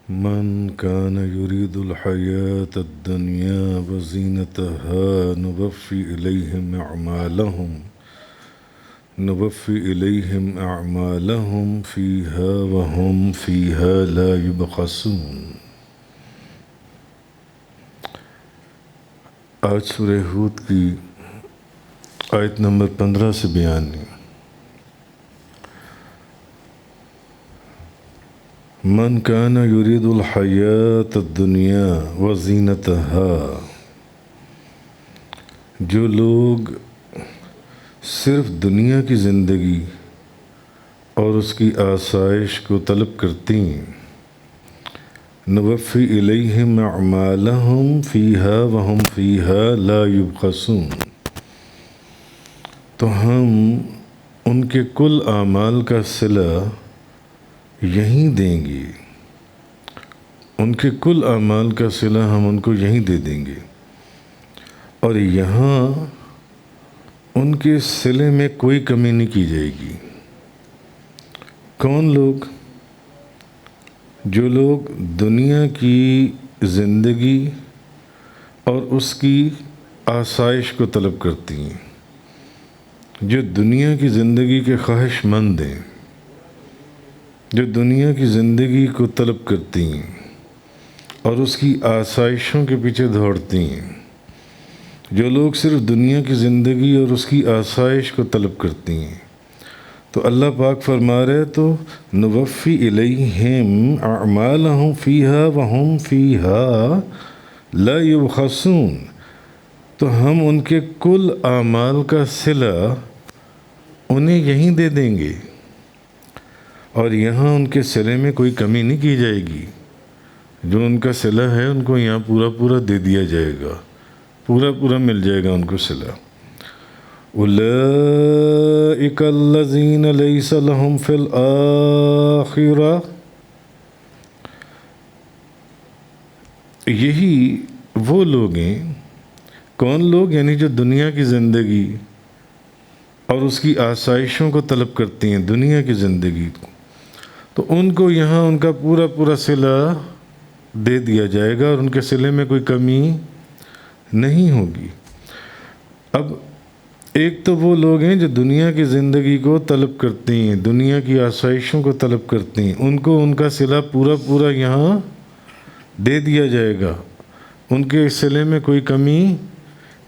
من كان يريد الحياة الدنيا وزينتها نوفي إليهم أعمالهم فيها وهم فيها لا يبخسون۔ آج سورہ ہود کی آیت نمبر 15 سے بیان ہے۔ من کان یرید الحیات الدنیا وزینتها، جو لوگ صرف دنیا کی زندگی اور اس کی آسائش کو طلب کرتی ہیں، نوفی الیہم اعمالہم فیہا وہم فیہا لا یبخسون، تو ہم ان کے کل اعمال کا صلہ یہیں دیں گے، ان کے کل اعمال کا صلہ ہم ان کو یہیں دے دیں گے، اور یہاں ان کے صلے میں کوئی کمی نہیں کی جائے گی۔ کون لوگ؟ جو لوگ دنیا کی زندگی اور اس کی آسائش کو طلب کرتی ہیں، جو دنیا کی زندگی کے خواہش مند ہیں، جو دنیا کی زندگی کو طلب کرتی ہیں اور اس کی آسائشوں کے پیچھے دوڑتی ہیں، جو لوگ صرف دنیا کی زندگی اور اس کی آسائش کو طلب کرتی ہیں، تو اللہ پاک فرما رہے تو نوفی الیہم اعمالہم فیہا وہم فیہا لا یبخسون، تو ہم ان کے کل اعمال کا صلہ انہیں یہیں دے دیں گے، اور یہاں ان کے صلے میں کوئی کمی نہیں کی جائے گی۔ جو ان کا صلہ ہے ان کو یہاں پورا دے دیا جائے گا، پورا مل جائے گا ان کو صلہ۔ اولئک الذین لیس لہم فی الآخرہ، یہی وہ لوگ ہیں۔ کون لوگ؟ یعنی جو دنیا کی زندگی اور اس کی آسائشوں کو طلب کرتی ہیں، دنیا کی زندگی کو، تو ان کو یہاں ان کا پورا صلہ دے دیا جائے گا، اور ان کے صلے میں کوئی کمی نہیں ہوگی۔ اب ایک تو وہ لوگ ہیں جو دنیا کی زندگی کو طلب کرتے ہیں، دنیا کی آسائشوں کو طلب کرتے ہیں، ان کو ان کا صلہ پورا یہاں دے دیا جائے گا، ان کے صلے میں کوئی کمی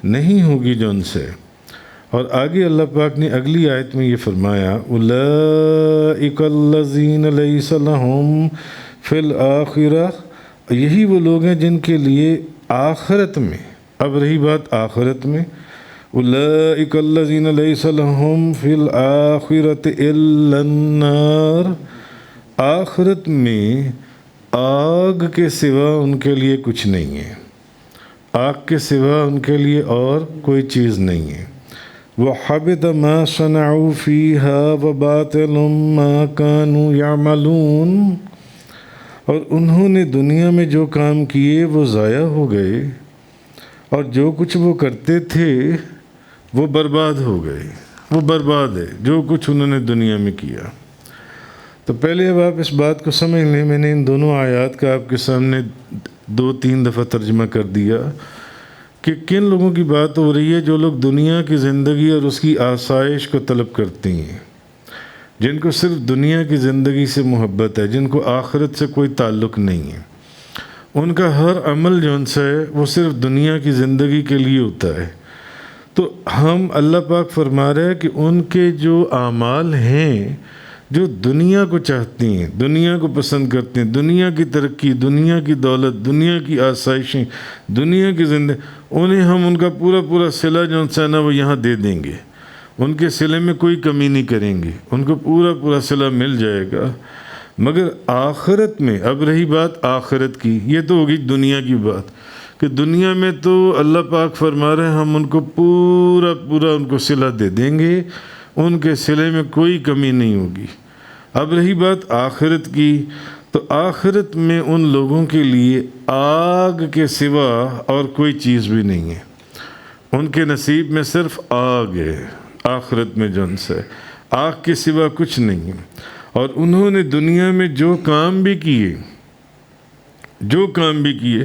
نہیں ہوگی جو ان سے۔ اور آگے اللہ پاک نے اگلی آیت میں یہ فرمایا، اولئک الذین لیس لہم فی الآخرہ، یہی وہ لوگ ہیں جن کے لیے آخرت میں، اب رہی بات آخرت میں، اولئک الذین لیس لہم فی الآخرۃ الا النار، آخرت میں آگ کے سوا ان کے لیے کچھ نہیں ہے، آگ کے سوا ان کے لیے اور کوئی چیز نہیں ہے۔ وَحَبِطَ مَا صَنَعُوا فِيهَا وَبَاطِلٌ مَا كَانُوا يَعْمَلُونَ، اور انہوں نے دنیا میں جو کام کیے وہ ضائع ہو گئے، اور جو کچھ وہ کرتے تھے وہ برباد ہو گئے، وہ برباد ہے جو کچھ انہوں نے دنیا میں کیا۔ تو پہلے اب آپ اس بات کو سمجھ لیں، میں نے ان دونوں آیات کا آپ کے سامنے 2-3 دفعہ ترجمہ کر دیا کہ کن لوگوں کی بات ہو رہی ہے۔ جو لوگ دنیا کی زندگی اور اس کی آسائش کو طلب کرتی ہیں، جن کو صرف دنیا کی زندگی سے محبت ہے، جن کو آخرت سے کوئی تعلق نہیں ہے، ان کا ہر عمل جو ان سے ہے وہ صرف دنیا کی زندگی کے لیے ہوتا ہے۔ تو ہم اللہ پاک فرما رہے ہیں کہ ان کے جو اعمال ہیں، جو دنیا کو چاہتی ہیں، دنیا کو پسند کرتے ہیں، دنیا کی ترقی، دنیا کی دولت، دنیا کی آسائشیں، دنیا کی زندگی، انہیں ہم ان کا پورا صلہ جو ان سے نا وہ یہاں دے دیں گے، ان کے صلے میں کوئی کمی نہیں کریں گے، ان کو پورا صلہ مل جائے گا۔ مگر آخرت میں، اب رہی بات آخرت کی، یہ تو ہوگی دنیا کی بات، کہ دنیا میں تو اللہ پاک فرما رہے ہیں ہم ان کو پورا ان کو صلہ دے دیں گے، ان کے صلے میں کوئی کمی نہیں ہوگی۔ اب رہی بات آخرت کی، تو آخرت میں ان لوگوں کے لیے آگ کے سوا اور کوئی چیز بھی نہیں ہے، ان کے نصیب میں صرف آگ ہے، آخرت میں جو ان سے آگ کے سوا کچھ نہیں ہے۔ اور انہوں نے دنیا میں جو کام بھی کیے، جو کام بھی کیے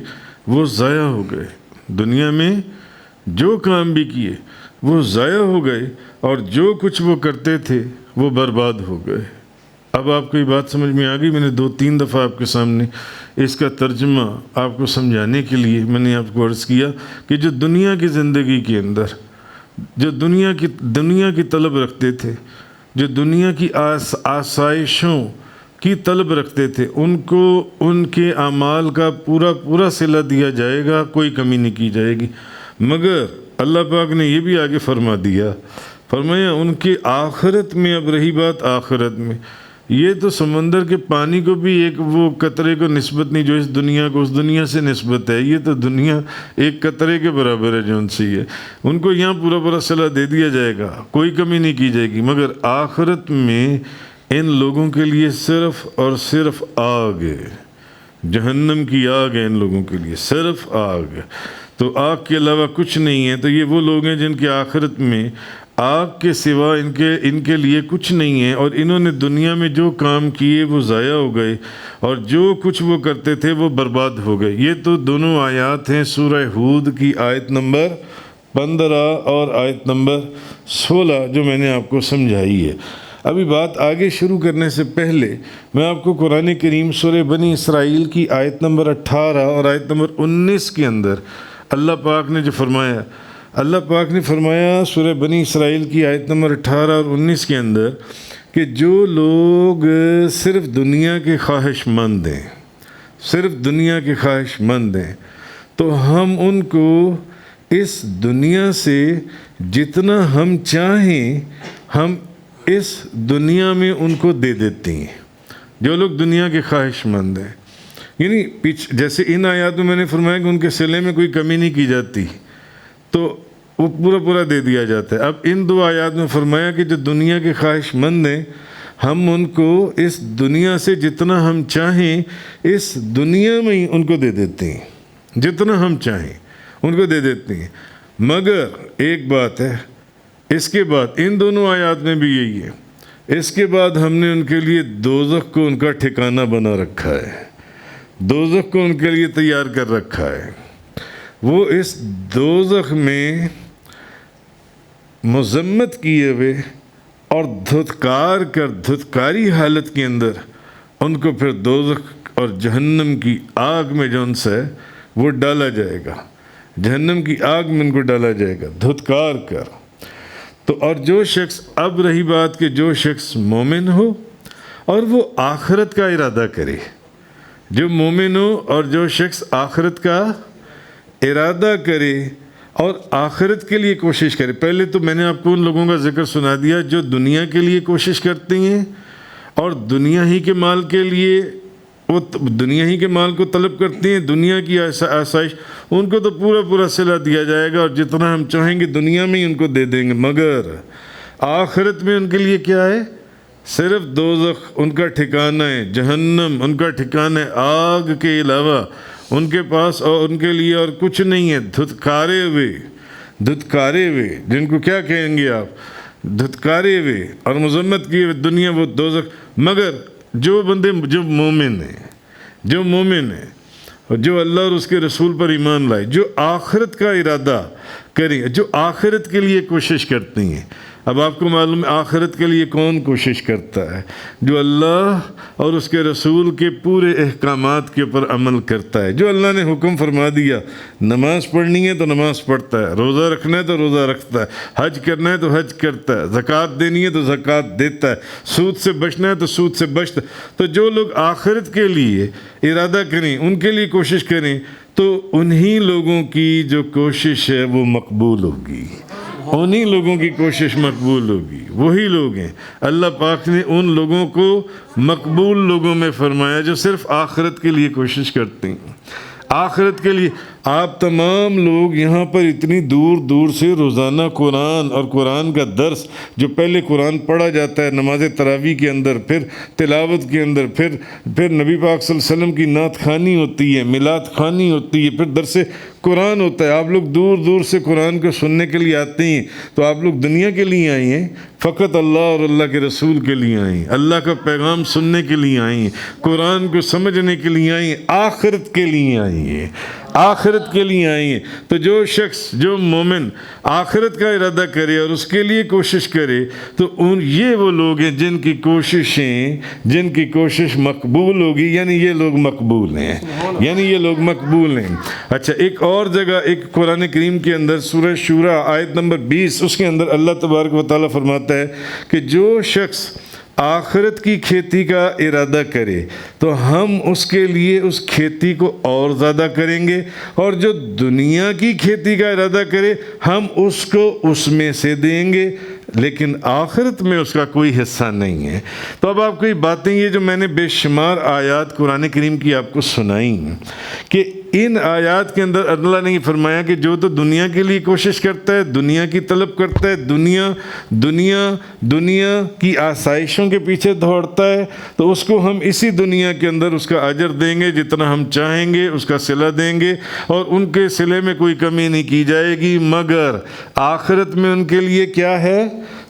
وہ ضائع ہو گئے، دنیا میں جو کام بھی کیے وہ ضائع ہو گئے، اور جو کچھ وہ کرتے تھے وہ برباد ہو گئے۔ اب آپ کو یہ بات سمجھ میں آ گئی؟ میں نے 2-3 دفعہ آپ کے سامنے اس کا ترجمہ آپ کو سمجھانے کے لیے میں نے آپ کو عرض کیا کہ جو دنیا کی زندگی کے اندر جو دنیا کی طلب رکھتے تھے، جو دنیا کی آسائشوں کی طلب رکھتے تھے، ان کو ان کے اعمال کا پورا صلہ دیا جائے گا، کوئی کمی نہیں کی جائے گی۔ مگر اللہ پاک نے یہ بھی آگے فرما دیا، فرمایا ان کی آخرت میں، اب رہی بات آخرت میں، یہ تو سمندر کے پانی کو بھی ایک وہ قطرے کو نسبت نہیں جو اس دنیا کو اس دنیا سے نسبت ہے، یہ تو دنیا ایک قطرے کے برابر ہے جو ان سے ہے، ان کو یہاں پورا صلہ دے دیا جائے گا، کوئی کمی نہیں کی جائے گی۔ مگر آخرت میں ان لوگوں کے لیے صرف اور صرف آگ ہے، جہنم کی آگ ہے ان لوگوں کے لیے، صرف آگ ہے، تو آگ کے علاوہ کچھ نہیں ہے۔ تو یہ وہ لوگ ہیں جن کی آخرت میں آگ کے سوا ان کے لیے کچھ نہیں ہے، اور انہوں نے دنیا میں جو کام کیے وہ ضائع ہو گئے، اور جو کچھ وہ کرتے تھے وہ برباد ہو گئے۔ یہ تو دونوں آیات ہیں سورہ ہود کی آیت نمبر 15 اور آیت نمبر 16 جو میں نے آپ کو سمجھائی ہے۔ ابھی بات آگے شروع کرنے سے پہلے میں آپ کو قرآن کریم سورہ بنی اسرائیل کی آیت نمبر 18 اور آیت نمبر 19 کے اندر اللہ پاک نے جو فرمایا، اللہ پاک نے فرمایا سورہ بنی اسرائیل کی آیت نمبر 18 اور 19 کے اندر کہ جو لوگ صرف دنیا کے خواہش مند ہیں، صرف دنیا کے خواہش مند ہیں، تو ہم ان کو اس دنیا سے جتنا ہم چاہیں ہم اس دنیا میں ان کو دے دیتے ہیں۔ جو لوگ دنیا کے خواہش مند ہیں، یعنی جیسے ان آیات میں نے فرمایا کہ ان کے صلے میں کوئی کمی نہیں کی جاتی، تو وہ پورا دے دیا جاتا ہے۔ اب ان 2 آیات میں فرمایا کہ جو دنیا کے خواہش مند ہیں ہم ان کو اس دنیا سے جتنا ہم چاہیں اس دنیا میں ہی ان کو دے دیتے ہیں، جتنا ہم چاہیں ان کو دے دیتے ہیں۔ مگر ایک بات ہے، اس کے بعد ان دونوں آیات میں بھی یہی ہے، اس کے بعد ہم نے ان کے لیے دوزخ کو ان کا ٹھکانہ بنا رکھا ہے، دوزخ کو ان کے لیے تیار کر رکھا ہے۔ وہ اس دوزخ میں مذمت کیے ہوئے اور دھتکاری حالت کے اندر ان کو پھر دوزخ اور جہنم کی آگ میں جو ان سے وہ ڈالا جائے گا، جہنم کی آگ میں ان کو ڈالا جائے گا دھتکار کر۔ تو اور جو شخص، اب رہی بات کہ جو شخص مومن ہو اور وہ آخرت کا ارادہ کرے، جو مومن ہو اور جو شخص آخرت کا ارادہ کرے اور آخرت کے لیے کوشش کرے۔ پہلے تو میں نے آپ کو ان لوگوں کا ذکر سنا دیا جو دنیا کے لیے کوشش کرتے ہیں اور دنیا ہی کے مال کے لیے، وہ دنیا ہی کے مال کو طلب کرتے ہیں، دنیا کی آسائش، ان کو تو پورا صلہ دیا جائے گا اور جتنا ہم چاہیں گے دنیا میں ہی ان کو دے دیں گے۔ مگر آخرت میں ان کے لیے کیا ہے؟ صرف دوزخ ان کا ٹھکانہ ہے، جہنم ان کا ٹھکانہ ہے، آگ کے علاوہ ان کے پاس اور ان کے لیے اور کچھ نہیں ہے۔ دھتکارے ہوئے جن کو کیا کہیں گے آپ؟ دھتکارے ہوئے اور مذمت کیے ہوئے دنیا، وہ دوزخ۔ مگر جو بندے جو مومن ہیں اور جو اللہ اور اس کے رسول پر ایمان لائے، جو آخرت کا ارادہ کریں، جو آخرت کے لیے کوشش کرتی ہیں۔ اب آپ کو معلوم ہے آخرت کے لیے کون کوشش کرتا ہے؟ جو اللہ اور اس کے رسول کے پورے احکامات کے اوپر عمل کرتا ہے۔ جو اللہ نے حکم فرما دیا، نماز پڑھنی ہے تو نماز پڑھتا ہے، روزہ رکھنا ہے تو روزہ رکھتا ہے، حج کرنا ہے تو حج کرتا ہے، زکوٰۃ دینی ہے تو زکوٰۃ دیتا ہے، سود سے بچنا ہے تو سود سے بچتا ہے۔ تو جو لوگ آخرت کے لیے ارادہ کریں، ان کے لیے کوشش کریں، تو انہی لوگوں کی جو کوشش ہے وہ مقبول ہوگی، انہی لوگوں کی کوشش مقبول ہوگی۔ وہی لوگ ہیں، اللہ پاک نے ان لوگوں کو مقبول لوگوں میں فرمایا جو صرف آخرت کے لیے کوشش کرتے ہیں، آخرت کے لیے۔ آپ تمام لوگ یہاں پر اتنی دور دور سے روزانہ قرآن اور قرآن کا درس، جو پہلے قرآن پڑھا جاتا ہے نماز تراویح کے اندر، پھر تلاوت کے اندر، پھر نبی پاک صلی اللہ علیہ وسلم کی نعت خوانی ہوتی ہے، میلاد خوانی ہوتی ہے، پھر درس قرآن ہوتا ہے. آپ لوگ دور دور سے قرآن کو سننے کے لیے آتے ہیں. تو آپ لوگ دنیا کے لیے آئے ہیں؟ فقط اللہ اور اللہ کے رسول کے لیے آئے ہیں، اللہ کا پیغام سننے کے لیے آئے ہیں، قرآن کو سمجھنے کے لیے آئے ہیں، آخرت کے لیے آئے ہیں، آخرت کے لیے آئے ہیں. تو جو شخص، جو مومن آخرت کا ارادہ کرے اور اس کے لیے کوشش کرے، تو یہ وہ لوگ ہیں جن کی کوشش مقبول ہوگی. یعنی یہ لوگ مقبول ہیں، یعنی یہ لوگ مقبول ہیں. اچھا، ایک اور جگہ، ایک قرآن کریم کے اندر سورہ شورى آیت نمبر 20، اس کے اندر اللہ تبارک و تعالیٰ فرماتا ہے کہ جو شخص آخرت کی کھیتی کا ارادہ کرے تو ہم اس کے لیے اس کھیتی کو اور زیادہ کریں گے، اور جو دنیا کی کھیتی کا ارادہ کرے ہم اس کو اس میں سے دیں گے، لیکن آخرت میں اس کا کوئی حصہ نہیں ہے. تو اب آپ کو یہ باتیں، یہ جو میں نے بے شمار آیات قرآن کریم کی آپ کو سنائی، کہ ان آیات کے اندر اللہ نے یہ فرمایا کہ جو تو دنیا کے لیے کوشش کرتا ہے، دنیا کی طلب کرتا ہے، دنیا کی آسائشوں کے پیچھے دوڑتا ہے، تو اس کو ہم اسی دنیا کے اندر اس کا اجر دیں گے جتنا ہم چاہیں گے، اس کا صلہ دیں گے، اور ان کے صلے میں کوئی کمی نہیں کی جائے گی. مگر آخرت میں ان کے لیے کیا ہے؟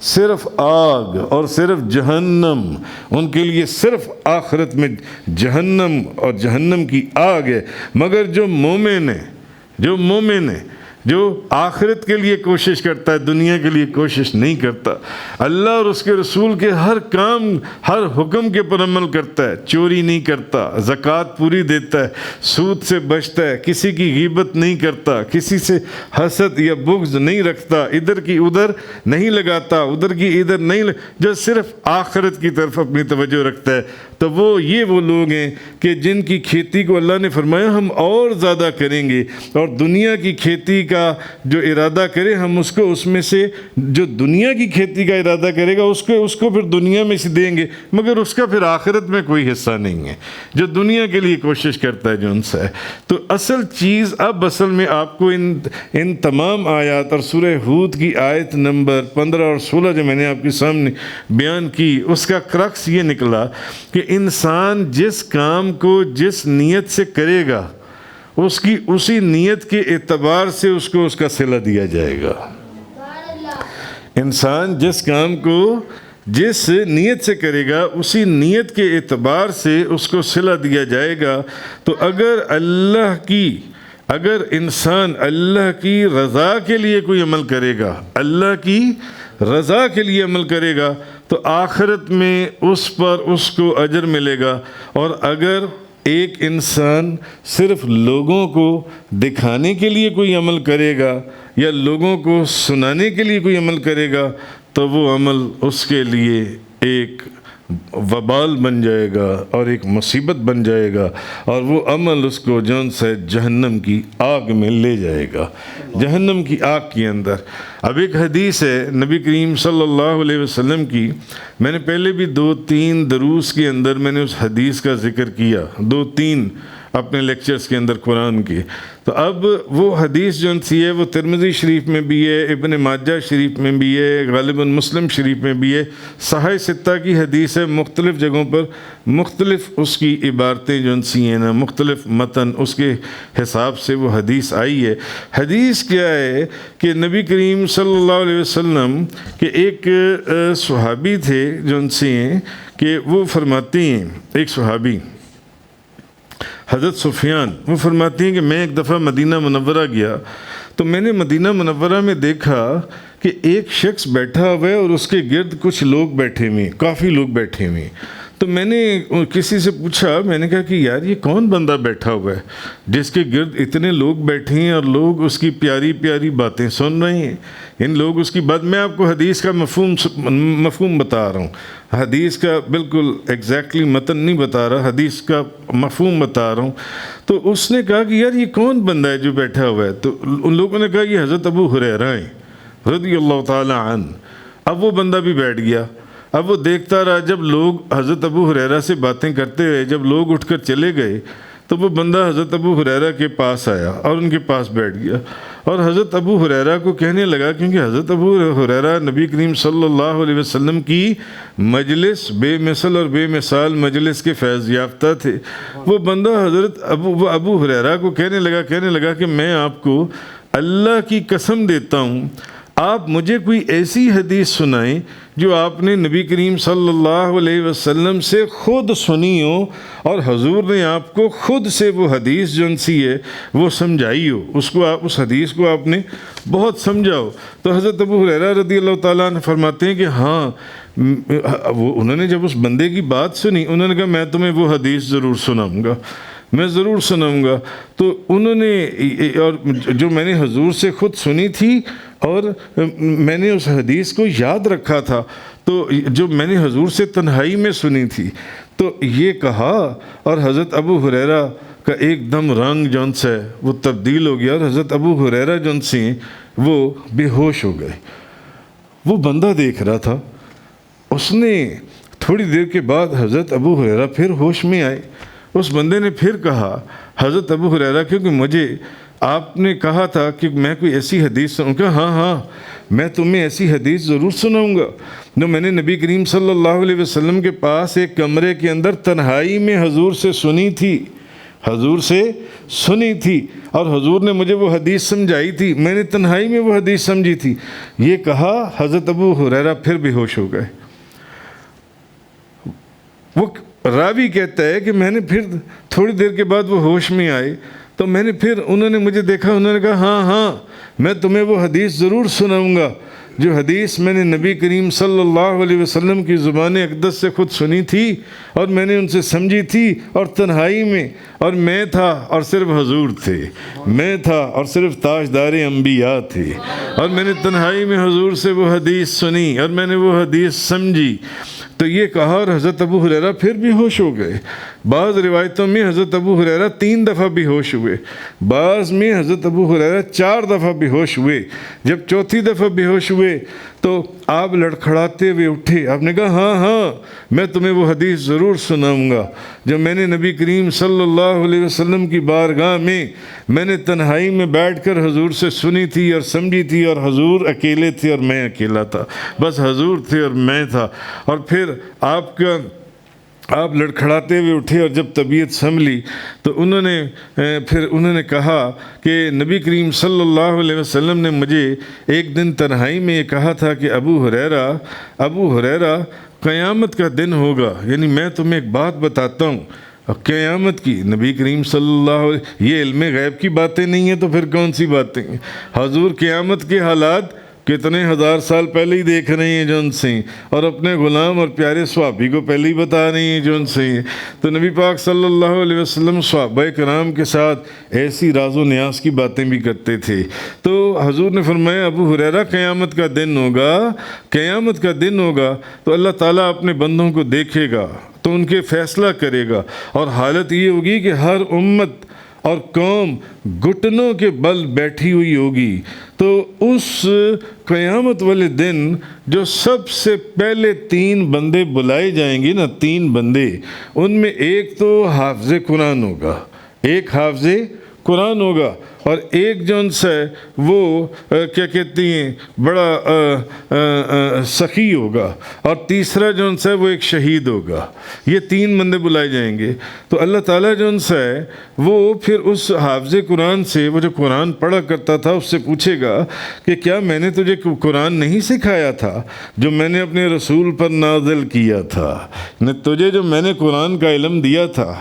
صرف آگ اور صرف جہنم. ان کے لیے صرف آخرت میں جہنم اور جہنم کی آگ ہے. مگر جو مومن ہے، جو آخرت کے لیے کوشش کرتا ہے، دنیا کے لیے کوشش نہیں کرتا، اللہ اور اس کے رسول کے ہر کام، ہر حکم کے پر عمل کرتا ہے، چوری نہیں کرتا، زکوٰۃ پوری دیتا ہے، سود سے بچتا ہے، کسی کی غیبت نہیں کرتا، کسی سے حسد یا بغض نہیں رکھتا، ادھر کی ادھر نہیں لگاتا، ادھر کی ادھر نہیں جو صرف آخرت کی طرف اپنی توجہ رکھتا ہے، تو یہ وہ لوگ ہیں کہ جن کی کھیتی کو اللہ نے فرمایا ہم اور زیادہ کریں گے، اور دنیا کی کھیتی کا جو ارادہ کرے ہم اس کو اس میں سے، جو دنیا کی کھیتی کا ارادہ کرے گا اس کو پھر دنیا میں سے دیں گے، مگر اس کا پھر آخرت میں کوئی حصہ نہیں ہے. جو دنیا کے لیے کوشش کرتا ہے جو ان سے ہے. تو اصل چیز اصل میں آپ کو ان تمام آیات اور سورہ ہود کی آیت نمبر 15 اور 16 جو میں نے آپ کے سامنے بیان کی، اس کا کرکس یہ نکلا کہ انسان جس کام کو جس نیت سے کرے گا، اس کی اسی نیت کے اعتبار سے اس کو اس کا صلہ دیا جائے گا. انسان جس کام کو جس نیت سے کرے گا، اسی نیت کے اعتبار سے اس کو صلہ دیا جائے گا. تو اگر انسان اللہ کی رضا کے لیے کوئی عمل کرے گا، اللہ کی رضا کے لیے عمل کرے گا، تو آخرت میں اس پر اس کو اجر ملے گا. اور اگر ایک انسان صرف لوگوں کو دکھانے کے لیے کوئی عمل کرے گا یا لوگوں کو سنانے کے لیے کوئی عمل کرے گا، تو وہ عمل اس کے لیے ایک وبال بن جائے گا اور ایک مصیبت بن جائے گا، اور وہ عمل اس کو جون سے جہنم کی آگ میں لے جائے گا، جہنم کی آگ کے اندر. اب ایک حدیث ہے نبی کریم صلی اللہ علیہ وسلم کی، میں نے پہلے بھی 2-3 دروس کے اندر میں نے اس حدیث کا ذکر کیا، 2-3 اپنے لیکچرز کے اندر قرآن کے. تو اب وہ حدیث جو سی ہے وہ ترمذی شریف میں بھی ہے، ابن ماجہ شریف میں بھی ہے، غالباً مسلم شریف میں بھی ہے، صحیح ستہ کی حدیث ہے. مختلف جگہوں پر مختلف اس کی عبارتیں جو سی ہیں نا، مختلف متن اس کے حساب سے وہ حدیث آئی ہے. حدیث کیا ہے کہ نبی کریم صلی اللہ علیہ وسلم کے ایک صحابی تھے جو سی ہیں کہ وہ فرماتے ہیں، ایک صحابی حضرت سفیان، وہ فرماتی ہیں کہ میں ایک دفعہ مدینہ منورہ گیا، تو میں نے مدینہ منورہ میں دیکھا کہ ایک شخص بیٹھا ہوا ہے اور اس کے گرد کچھ لوگ بیٹھے ہوئے، کافی لوگ بیٹھے ہوئے. تو میں نے کسی سے پوچھا، میں نے کہا کہ یار یہ کون بندہ بیٹھا ہوا ہے جس کے گرد اتنے لوگ بیٹھے ہیں اور لوگ اس کی پیاری پیاری باتیں سن رہے ہیں. ان لوگ اس کی بات، میں آپ کو حدیث کا مفہوم بتا رہا ہوں، حدیث کا بالکل ایگزیکٹلی متن نہیں بتا رہا، حدیث کا مفہوم بتا رہا ہوں. تو اس نے کہا کہ یار یہ کون بندہ ہے جو بیٹھا ہوا ہے؟ تو ان لوگوں نے کہا یہ حضرت ابو ہریرہ ہیں رضی اللہ تعالی عنہ. اب وہ بندہ بھی بیٹھ گیا. اب وہ دیکھتا رہا، جب لوگ حضرت ابو ہریرہ سے باتیں کرتے ہوئے جب لوگ اٹھ کر چلے گئے تو وہ بندہ حضرت ابو ہریرہ کے پاس آیا اور ان کے پاس بیٹھ گیا، اور حضرت ابو ہریرہ کو کہنے لگا، کیونکہ حضرت ابو ہریرہ نبی کریم صلی اللہ علیہ وسلم کی مجلس بے مثل اور بے مثال مجلس کے فیض یافتہ تھے، وہ بندہ حضرت ابو ہریرہ کو کہنے لگا کہ میں آپ کو اللہ کی قسم دیتا ہوں، آپ مجھے کوئی ایسی حدیث سنائیں جو آپ نے نبی کریم صلی اللہ علیہ وسلم سے خود سنی ہو، اور حضور نے آپ کو خود سے وہ حدیث جو سی ہے وہ سمجھائی ہو، اس حدیث کو آپ نے بہت سمجھا ہو۔ تو حضرت ابو ہریرہ رضی اللہ تعالیٰ عنہ فرماتے ہیں کہ ہاں، انہوں نے جب اس بندے کی بات سنی، انہوں نے کہا میں تمہیں وہ حدیث ضرور سناؤں گا، میں ضرور سناؤں گا۔ تو انہوں نے، اور جو میں نے حضور سے خود سنی تھی اور میں نے اس حدیث کو یاد رکھا تھا، تو جو میں نے حضور سے تنہائی میں سنی تھی، تو یہ کہا، اور حضرت ابو ہریرہ کا ایک دم رنگ جون سے وہ تبدیل ہو گیا، اور حضرت ابو ہریرہ جون سے وہ بے ہوش ہو گئے۔ وہ بندہ دیکھ رہا تھا، اس نے تھوڑی دیر کے بعد حضرت ابو ہریرہ پھر ہوش میں آئے۔ اس بندے نے پھر کہا، حضرت ابو ہریرہ کیونکہ مجھے آپ نے کہا تھا کہ میں کوئی ایسی حدیث سناؤں گا، ہاں میں تمہیں ایسی حدیث ضرور سناؤں گا جو میں نے نبی کریم صلی اللہ علیہ وسلم کے پاس ایک کمرے کے اندر تنہائی میں حضور سے سنی تھی، اور حضور نے مجھے وہ حدیث سمجھائی تھی، میں نے تنہائی میں وہ حدیث سمجھی تھی۔ یہ کہا، حضرت ابو ہریرہ پھر بے ہوش ہو گئے۔ وہ راوی کہتا ہے کہ میں نے پھر تھوڑی دیر کے بعد وہ ہوش میں آئے، تو میں نے پھر، انہوں نے مجھے دیکھا، انہوں نے کہا ہاں میں تمہیں وہ حدیث ضرور سناؤں گا جو حدیث میں نے نبی کریم صلی اللہ علیہ وسلم کی زبان اقدس سے خود سنی تھی، اور میں نے ان سے سمجھی تھی، اور تنہائی میں، اور میں تھا اور صرف حضور تھے، میں تھا اور صرف تاجدار انبیاء تھے، اور میں نے تنہائی میں حضور سے وہ حدیث سنی اور میں نے وہ حدیث سمجھی۔ تو یہ کہا، اور حضرت ابو ہریرہ پھر بھی ہوش ہو گئے۔ بعض روایتوں میں حضرت ابو ہریرہ 3 دفعہ بھی ہوش ہوئے، بعض میں حضرت ابو ہریرہ 4 دفعہ بھی ہوش ہوئے۔ جب چوتھی دفعہ بھی ہوش ہوئے تو آپ لڑکھڑاتے ہوئے اٹھے، آپ نے کہا ہاں میں تمہیں وہ حدیث ضرور سناؤں گا جو میں نے نبی کریم صلی اللہ علیہ وسلم کی بارگاہ میں نے تنہائی میں بیٹھ کر حضور سے سنی تھی اور سمجھی تھی، اور حضور اکیلے تھے اور میں اکیلا تھا، بس حضور تھے اور میں تھا۔ اور پھر آپ لڑکھڑاتے ہوئے اٹھے، اور جب طبیعت سنبھلی تو انہوں نے کہا کہ نبی کریم صلی اللہ علیہ وسلم نے مجھے ایک دن تنہائی میں یہ کہا تھا کہ ابو ہریرہ قیامت کا دن ہوگا، یعنی میں تمہیں ایک بات بتاتا ہوں قیامت کی۔ نبی کریم صلی اللہ علیہ، یہ علم غیب کی باتیں نہیں ہیں تو پھر کون سی باتیں ہیں؟ حضور قیامت کے حالات کتنے ہزار سال پہلے ہی دیکھ رہے ہیں جو ان سے، اور اپنے غلام اور پیارے صحابی کو پہلے ہی بتا رہے ہیں جو ان سے۔ تو نبی پاک صلی اللہ علیہ وسلم صحابہ کرام کے ساتھ ایسی راز و نیاز کی باتیں بھی کرتے تھے۔ تو حضور نے فرمایا ابو ہریرہ قیامت کا دن ہوگا تو اللہ تعالیٰ اپنے بندوں کو دیکھے گا تو ان کے فیصلہ کرے گا، اور حالت یہ ہوگی کہ ہر امت اور قوم گھٹنوں کے بل بیٹھی ہوئی ہوگی۔ تو اس قیامت والے دن جو سب سے پہلے 3 بندے بلائے جائیں گے نا، 3 بندے، ان میں ایک تو حافظ قرآن ہوگا، ایک حافظ قرآن ہوگا، اور ایک جو ان سے وہ کیا کہتی ہیں بڑا سخی ہوگا، اور تیسرا جو ان سے وہ ایک شہید ہوگا۔ یہ 3 بندے بلائے جائیں گے۔ تو اللہ تعالیٰ جو ان سے وہ پھر اس حافظ قرآن سے، وہ جو قرآن پڑھا کرتا تھا، اس سے پوچھے گا کہ کیا میں نے تجھے قرآن نہیں سکھایا تھا جو میں نے اپنے رسول پر نازل کیا تھا؟ تجھے جو میں نے قرآن کا علم دیا تھا،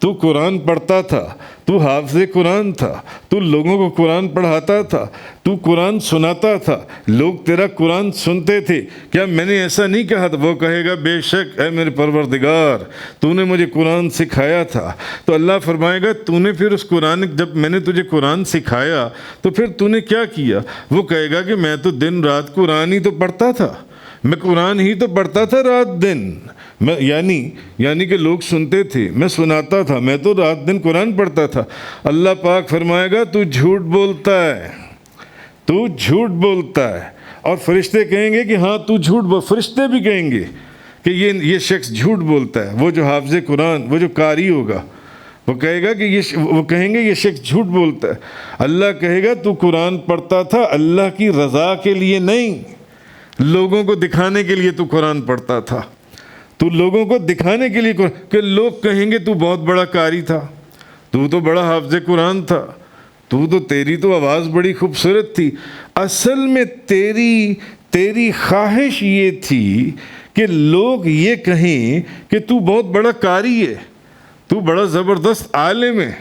تو قرآن پڑھتا تھا، تو حافظ قرآن تھا، تو لوگوں کو قرآن پڑھاتا تھا، تو قرآن سناتا تھا، لوگ تیرا قرآن سنتے تھے، کیا میں نے ایسا نہیں کہا تھا؟ وہ کہے گا بے شک اے میرے پروردگار، تو نے مجھے قرآن سکھایا تھا۔ تو اللہ فرمائے گا تو نے پھر اس قرآن، جب میں نے تجھے قرآن سکھایا تو پھر تو نے کیا کیا؟ وہ کہے گا کہ میں تو دن رات قرآن ہی تو پڑھتا تھا، میں قرآن ہی تو پڑھتا تھا رات دن، میں یعنی کہ لوگ سنتے تھے، میں سناتا تھا، میں تو رات دن قرآن پڑھتا تھا۔ اللہ پاک فرمائے گا تو جھوٹ بولتا ہے، تو جھوٹ بولتا ہے۔ اور فرشتے کہیں گے کہ ہاں تو فرشتے بھی کہیں گے کہ یہ شخص جھوٹ بولتا ہے۔ وہ جو حافظ قرآن، وہ جو قاری ہوگا، وہ کہے گا کہ وہ کہیں گے یہ شخص جھوٹ بولتا ہے۔ اللہ کہے گا تو قرآن پڑھتا تھا اللہ کی رضا کے لیے نہیں، لوگوں کو دکھانے کے لیے تو قرآن پڑھتا تھا، تو لوگوں کو دکھانے کے لیے کہ لوگ کہیں گے تو بہت بڑا قاری تھا، تو بڑا حافظ قرآن تھا، تیری تو آواز بڑی خوبصورت تھی۔ اصل میں تیری خواہش یہ تھی کہ لوگ یہ کہیں کہ تو بہت بڑا قاری ہے، تو بڑا زبردست عالم ہے،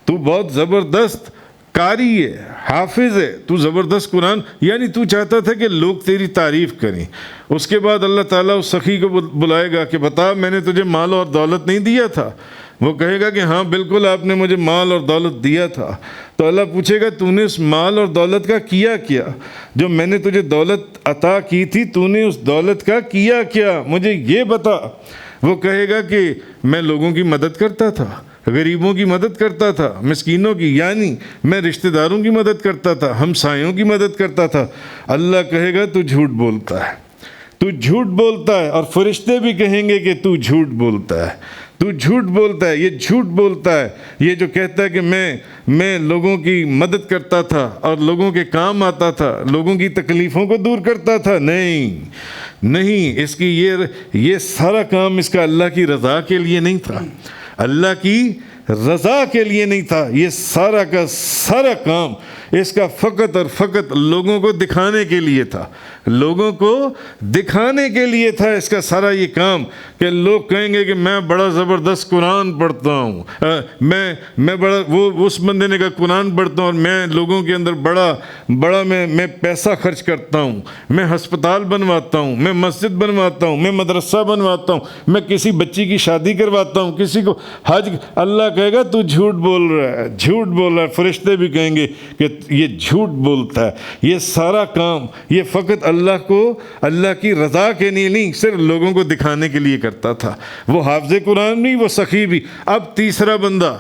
تو بہت زبردست قاری ہے، حافظ ہے، تو زبردست قرآن، یعنی تو چاہتا تھا کہ لوگ تیری تعریف کریں۔ اس کے بعد اللہ تعالیٰ اس سخی کو بلائے گا کہ بتا میں نے تجھے مال اور دولت نہیں دیا تھا؟ وہ کہے گا کہ ہاں بالکل آپ نے مجھے مال اور دولت دیا تھا۔ تو اللہ پوچھے گا تو نے اس مال اور دولت کا کیا کیا؟ جو میں نے تجھے دولت عطا کی تھی تو نے اس دولت کا کیا کیا؟ مجھے یہ بتا۔ وہ کہے گا کہ میں لوگوں کی مدد کرتا تھا، غریبوں کی مدد کرتا تھا، مسکینوں کی، یعنی میں رشتہ داروں کی مدد کرتا تھا، ہمسایوں کی مدد کرتا تھا۔ اللہ کہے گا تو جھوٹ بولتا ہے، تو جھوٹ بولتا ہے، اور فرشتے بھی کہیں گے کہ تو جھوٹ بولتا ہے، تو جھوٹ بولتا ہے، یہ جھوٹ بولتا ہے، یہ جو کہتا ہے کہ میں لوگوں کی مدد کرتا تھا اور لوگوں کے کام آتا تھا، لوگوں کی تکلیفوں کو دور کرتا تھا۔ نہیں، اس کی یہ سارا کام اس کا اللہ کی رضا کے لیے نہیں تھا، اللہ کی رضا کے لیے نہیں تھا، یہ سارا کا سارا کام اس کا فقط اور فقط لوگوں کو دکھانے کے لیے تھا، لوگوں کو دکھانے کے لیے تھا اس کا سارا یہ کام، کہ لوگ کہیں گے کہ میں بڑا زبردست قرآن پڑھتا ہوں، میں بڑا وہ اس بندے نے کہا قرآن پڑھتا ہوں، اور میں لوگوں کے اندر بڑا میں پیسہ خرچ کرتا ہوں، میں ہسپتال بنواتا ہوں، میں مسجد بنواتا ہوں، میں مدرسہ بنواتا ہوں، میں کسی بچی کی شادی کرواتا ہوں، کسی کو حج۔ اللہ کہے گا تو جھوٹ بول رہا ہے، جھوٹ بول رہا ہے۔ فرشتے بھی کہیں گے کہ یہ جھوٹ بولتا ہے، یہ سارا کام یہ فقط اللہ کی رضا کے لیے نہیں، صرف لوگوں کو دکھانے کے لیے کرتا تھا۔ وہ حافظ قرآن نہیں، وہ سخی بھی۔ اب تیسرا بندہ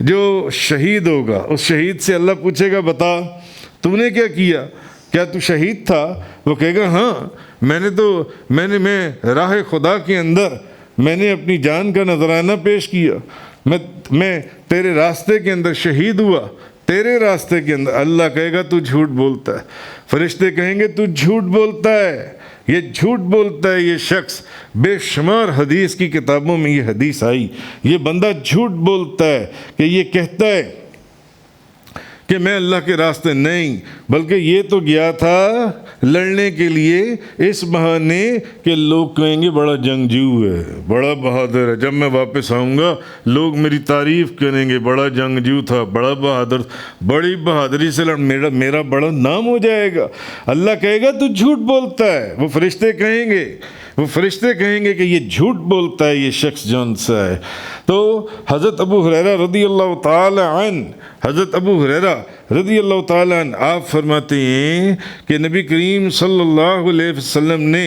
جو شہید ہوگا، اس شہید سے اللہ پوچھے گا بتا تو نے کیا کیا؟ کیا تو شہید تھا؟ وہ کہے گا ہاں، میں راہ خدا کے اندر میں نے اپنی جان کا نذرانہ پیش کیا، میں تیرے راستے کے اندر شہید ہوا، تیرے راستے کے اندر۔ اللہ کہے گا تو جھوٹ بولتا ہے۔ فرشتے کہیں گے تو جھوٹ بولتا ہے، یہ جھوٹ بولتا ہے یہ شخص۔ بے شمار حدیث کی کتابوں میں یہ حدیث آئی، یہ بندہ جھوٹ بولتا ہے کہ یہ کہتا ہے کہ میں اللہ کے راستے نہیں، بلکہ یہ تو گیا تھا لڑنے کے لیے اس بہانے کہ لوگ کہیں گے بڑا جنگجو ہے، بڑا بہادر ہے، جب میں واپس آؤں گا لوگ میری تعریف کریں گے، بڑا جنگجو تھا، بڑا بہادر، بڑی بہادری سے میرا بڑا نام ہو جائے گا۔ اللہ کہے گا تو جھوٹ بولتا ہے۔ وہ فرشتے کہیں گے کہ یہ جھوٹ بولتا ہے یہ شخص جون سا ہے۔ تو حضرت ابو ہریرہ رضی اللہ تعالی عنہ آپ فرماتے ہیں کہ نبی کریم صلی اللہ علیہ وسلم نے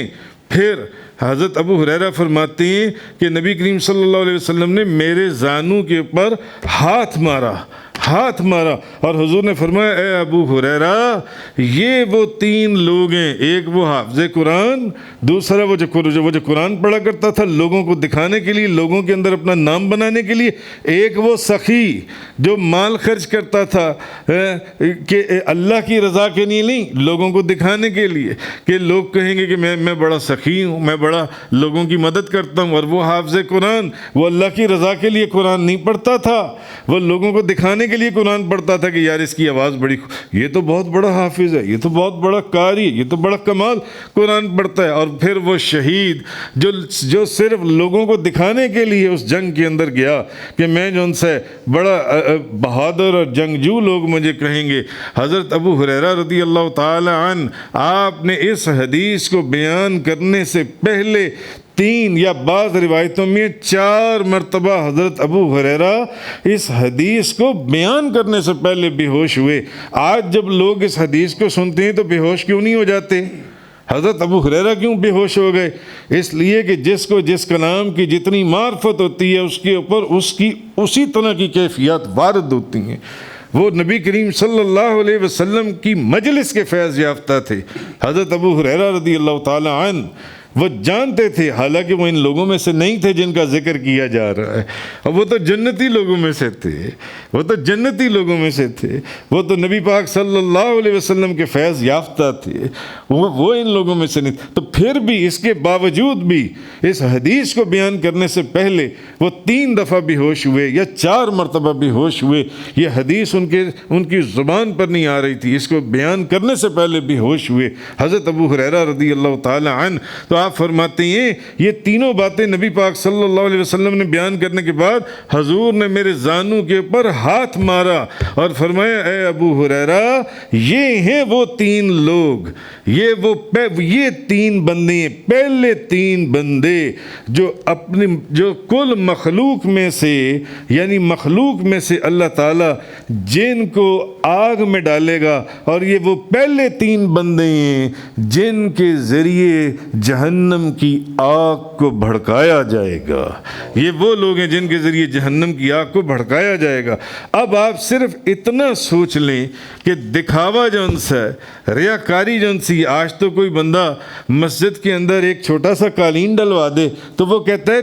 پھر حضرت ابو ہریرہ فرماتے ہیں کہ نبی کریم صلی اللہ علیہ وسلم نے میرے زانوں کے اوپر ہاتھ مارا، اور حضور نے فرمایا اے ابو ہریرہ یہ وہ تین لوگ ہیں، ایک وہ حافظ قرآن، دوسرا وہ جو قرآن پڑھا کرتا تھا لوگوں کو دکھانے کے لیے، لوگوں کے اندر اپنا نام بنانے کے لیے، ایک وہ سخی جو مال خرچ کرتا تھا کہ اللہ کی رضا کے لیے نہیں، لوگوں کو دکھانے کے لیے کہ لوگ کہیں گے کہ میں بڑا سخی ہوں، میں بڑا لوگوں کی مدد کرتا ہوں۔ اور وہ حافظ قرآن، وہ اللہ کی رضا کے لیے قرآن نہیں پڑھتا تھا، وہ لوگوں کو دکھانے کے لیے قرآن پڑھتا تھا کہ یار اس کی آواز بڑی، یہ تو بہت بڑا حافظ ہے، یہ تو بہت بڑا قاری ہے، یہ تو بڑا کمال قرآن پڑھتا ہے۔ اور پھر وہ شہید جو صرف لوگوں کو دکھانے کے لیے اس جنگ کے اندر گیا کہ میں جو ان سے بڑا بہادر اور جنگجو لوگ مجھے کہیں گے۔ حضرت ابو ہریرہ رضی اللہ تعالی عنہ آپ نے اس حدیث کو بیان کرنے سے پہلے 3 یا بعض روایتوں میں 4 مرتبہ حضرت ابو ہریرہ اس حدیث کو بیان کرنے سے پہلے بے ہوش ہوئے۔ آج جب لوگ اس حدیث کو سنتے ہیں تو بے ہوش کیوں نہیں ہو جاتے؟ حضرت ابو ہریرہ کیوں بے ہوش ہو گئے؟ اس لیے کہ جس کو جس کلام کی جتنی معرفت ہوتی ہے اس کے اوپر اس کی اسی طرح کی کیفیات وارد ہوتی ہیں۔ وہ نبی کریم صلی اللہ علیہ وسلم کی مجلس کے فیض یافتہ تھے۔ حضرت ابو ہریرہ رضی اللہ تعالی عنہ وہ جانتے تھے، حالانکہ وہ ان لوگوں میں سے نہیں تھے جن کا ذکر کیا جا رہا ہے، اور وہ تو جنتی لوگوں میں سے تھے، وہ تو جنتی لوگوں میں سے تھے، وہ تو نبی پاک صلی اللہ علیہ وسلم کے فیض یافتہ تھے، وہ ان لوگوں میں سے نہیں۔ تو پھر بھی اس کے باوجود بھی اس حدیث کو بیان کرنے سے پہلے وہ 3 دفعہ بھی ہوش ہوئے یا 4 مرتبہ بھی ہوش ہوئے۔ یہ حدیث ان کی زبان پر نہیں آ رہی تھی، اس کو بیان کرنے سے پہلے بھی ہوش ہوئے۔ حضرت ابو ہریرہ رضی اللہ تعالی عنہ تو آپ فرماتے ہیں یہ تینوں باتیں نبی پاک صلی اللہ علیہ وسلم نے بیان کرنے کے بعد حضور نے میرے زانوں کے اوپر ہاتھ مارا اور فرمایا اے ابو ہریرہ یہ ہیں وہ 3 لوگ، یہ 3 بندے ہیں، پہلے 3 بندے جو کل مخلوق میں سے، یعنی مخلوق میں سے اللہ تعالیٰ جن کو آگ میں ڈالے گا، اور یہ وہ پہلے 3 بندے ہیں جن کے ذریعے جہنم کی آگ کو بھڑکایا جائے گا۔ یہ وہ لوگ ہیں جن کے ذریعے جہنم کی آگ کو بھڑکایا جائے گا۔ اب آپ صرف اتنا سوچ لیں کہ دکھاوا جون سا ہے، ریاکاری جون سی، آج تو کوئی بندہ مسجد کے اندر ایک چھوٹا سا قالین ڈلوا دے تو وہ کہتا ہے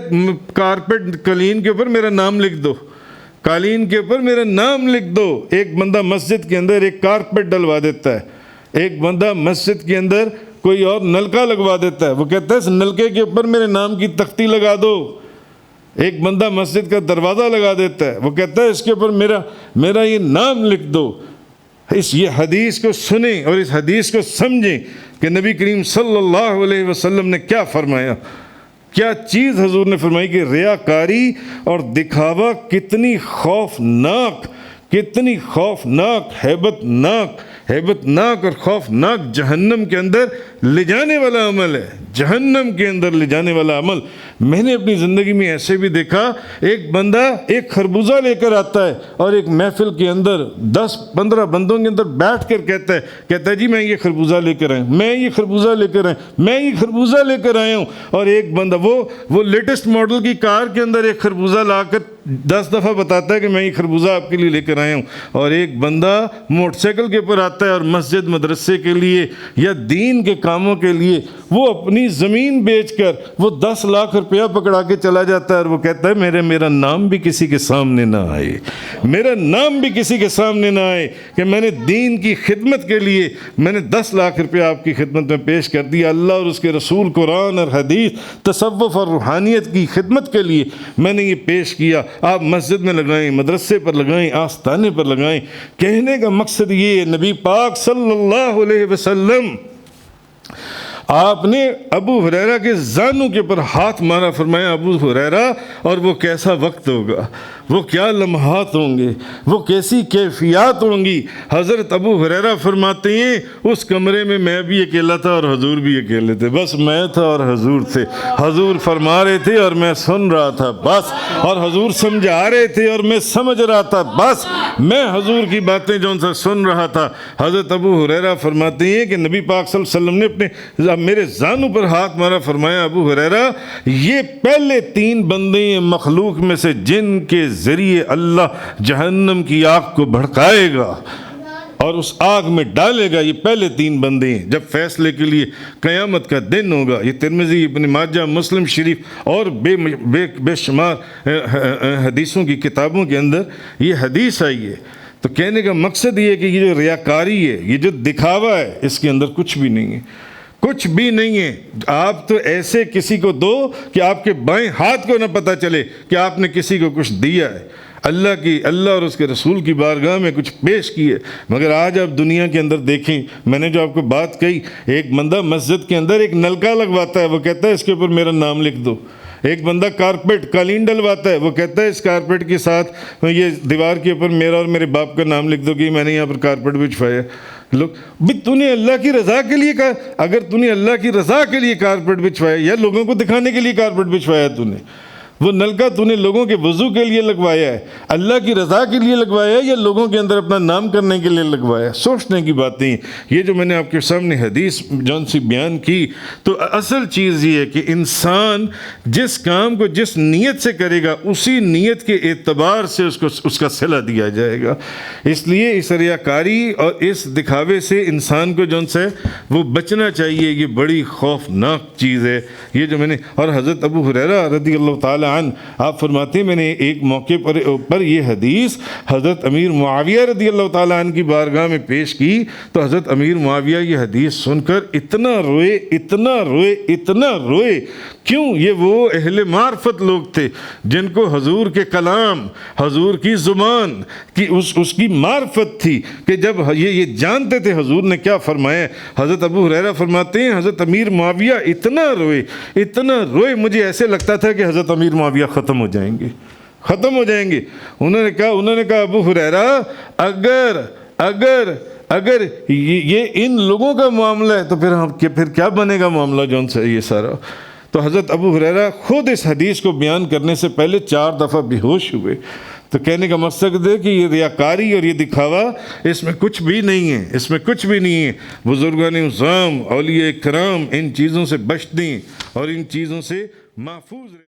کارپیٹ قالین کے اوپر میرا نام لکھ دو، قالین کے اوپر میرا نام لکھ دو۔ ایک بندہ مسجد کے اندر ایک کارپیٹ ڈلوا دیتا ہے، ایک بندہ مسجد کے اندر کوئی اور نلکا لگوا دیتا ہے، وہ کہتا ہے اس نلکے کے اوپر میرے نام کی تختی لگا دو۔ ایک بندہ مسجد کا دروازہ لگا دیتا ہے، وہ کہتا ہے اس کے اوپر میرا یہ نام لکھ دو۔ یہ حدیث کو سنیں اور اس حدیث کو سمجھیں کہ نبی کریم صلی اللہ علیہ وسلم نے کیا فرمایا، کیا چیز حضور نے فرمائی کہ ریاکاری اور دکھاوا کتنی خوفناک، ہیبت ناک اور خوفناک جہنم کے اندر لے جانے والا عمل ہے، جہنم کے اندر لے جانے والا عمل۔ میں نے اپنی زندگی میں ایسے بھی دیکھا، ایک بندہ ایک خربوزہ لے کر آتا ہے اور ایک محفل کے اندر 10-15 بندوں کے اندر بیٹھ کر کہتا ہے جی میں یہ خربوزہ لے کر آیا ہوں، میں یہ خربوزہ لے کر آیا ہوں۔ اور ایک بندہ وہ لیٹسٹ ماڈل کی کار کے اندر ایک خربوزہ لا کر 10 دفعہ بتاتا ہے کہ میں یہ خربوزہ آپ کے لیے لے کر آیا ہوں۔ اور ایک بندہ موٹر سائیکل کے اوپر آتا ہے اور مسجد مدرسے کے لیے یا دین کے کاموں کے لیے وہ اپنی زمین بیچ کر وہ 10 لاکھ روپیہ پکڑا کے چلا جاتا ہے، اور وہ کہتا ہے میرا نام بھی کسی کے سامنے نہ آئے، میرا نام بھی کسی کے سامنے نہ آئے کہ میں نے دین کی خدمت کے لیے میں نے 10 لاکھ روپیہ آپ کی خدمت میں پیش کر دیا، اللہ اور اس کے رسول، قرآن اور حدیث، تصوف اور روحانیت کی خدمت کے لیے میں نے یہ پیش کیا۔ آپ مسجد میں لگائیں، مدرسے پر لگائیں، آستانے پر لگائیں۔ کہنے کا مقصد یہ ہے نبی پاک صلی اللہ علیہ وسلم آپ نے ابو ہریرہ کے زانوں کے اوپر ہاتھ مارا، فرمایا ابو ہریرہ اور وہ کیسا وقت ہوگا، وہ کیا لمحات ہوں گے، وہ کیسی کیفیات ہوں گی۔ حضرت ابو ہریرہ فرماتے ہیں اس کمرے میں بھی اکیلا تھا اور حضور بھی اکیلے تھے، بس میں تھا اور حضور تھے، حضور فرما رہے تھے اور میں سن رہا تھا بس، اور حضور سمجھا رہے تھے اور میں سمجھ رہا تھا بس، میں حضور کی باتیں جو ان سے سن رہا تھا۔ حضرت ابو ہریرہ فرماتے ہیں کہ نبی پاک صلی اللہ علیہ وسلم نے میرے زانوں پر ہاتھ مارا، فرمایا ابو ہریرہ یہ پہلے 3 بندے ہیں مخلوق میں سے جن کے ذریعے اللہ جہنم کی آگ کو بھڑکائے گا اور اس آگ میں ڈالے گا۔ یہ پہلے 3 بندے ہیں۔ جب فیصلے کے لیے قیامت کا دن ہوگا، یہ ترمذی، ابن ماجہ، مسلم شریف اور بے شمار حدیثوں کی کتابوں کے اندر یہ حدیث آئی ہے۔ تو کہنے کا مقصد یہ ہے کہ یہ جو ریاکاری ہے، یہ جو دکھاوا ہے، اس کے اندر کچھ بھی نہیں ہے، کچھ بھی نہیں ہے۔ آپ تو ایسے کسی کو دو کہ آپ کے بائیں ہاتھ کو نہ پتہ چلے کہ آپ نے کسی کو کچھ دیا ہے، اللہ اور اس کے رسول کی بارگاہ میں کچھ پیش کیے۔ مگر آج آپ دنیا کے اندر دیکھیں، میں نے جو آپ کو بات کہی، ایک بندہ مسجد کے اندر ایک نلکا لگواتا ہے، وہ کہتا ہے اس کے اوپر میرا نام لکھ دو۔ ایک بندہ کارپیٹ قالین ڈلواتا ہے، وہ کہتا ہے اس کارپیٹ کے ساتھ یہ دیوار کے اوپر میرا اور میرے باپ کا نام لکھ دو کہ میں نے یہاں پر کارپیٹ بچھوایا۔ لوگ بھی تو نے اللہ کی رضا کے لیے اگر تو نے اللہ کی رضا کے لیے کارپیٹ بچھوایا یا لوگوں کو دکھانے کے لیے کارپیٹ بچھوایا تو نے، وہ نلکا تو نے لوگوں کے وضو کے لیے لگوایا ہے، اللہ کی رضا کے لیے لگوایا ہے، یا لوگوں کے اندر اپنا نام کرنے کے لیے لگوایا ہے؟ سوچنے کی باتیں یہ جو میں نے آپ کے سامنے حدیث جون سی بیان کی، تو اصل چیز یہ ہے کہ انسان جس کام کو جس نیت سے کرے گا اسی نیت کے اعتبار سے اس کا صلہ دیا جائے گا۔ اس لیے اس ریاکاری اور اس دکھاوے سے انسان کو جون سے وہ بچنا چاہیے، یہ بڑی خوفناک چیز ہے۔ یہ جو میں نے، اور حضرت ابو ہریرہ رضی اللہ تعالی عنہ آپ فرماتے ہیں میں نے ایک موقع پر یہ حدیث حضرت امیر معاویہ رضی اللہ تعالیٰ عنہ کی بارگاہ میں پیش کی، تو حضرت امیر معاویہ یہ حدیث سن کر اتنا روئے۔ کیوں؟ یہ وہ اہل معرفت لوگ تھے جن کو حضور کے کلام، حضور کی زبان کی اس کی معرفت تھی، کہ جب یہ جانتے تھے حضور نے کیا فرمایا۔ حضرت ابو ہریرہ فرماتے ہیں حضرت امیر معاویہ اتنا روئے، مجھے ایسے لگتا تھا کہ حضرت امیر معاویہ ختم ہو جائیں گے۔ انہوں نے کہا ابو ہریرہ اگر یہ ان لوگوں کا معاملہ ہے تو پھر کیا بنے گا معاملہ جون سے یہ سارا۔ تو حضرت ابو ہریرہ خود اس حدیث کو بیان کرنے سے پہلے 4 دفعہ بے ہوش ہوئے۔ تو کہنے کا مقصد ہے کہ یہ ریاکاری اور یہ دکھاوا اس میں کچھ بھی نہیں ہے۔ بزرگان عظام، اولیاء کرام ان چیزوں سے بچ دیں اور ان چیزوں سے محفوظ رہیں۔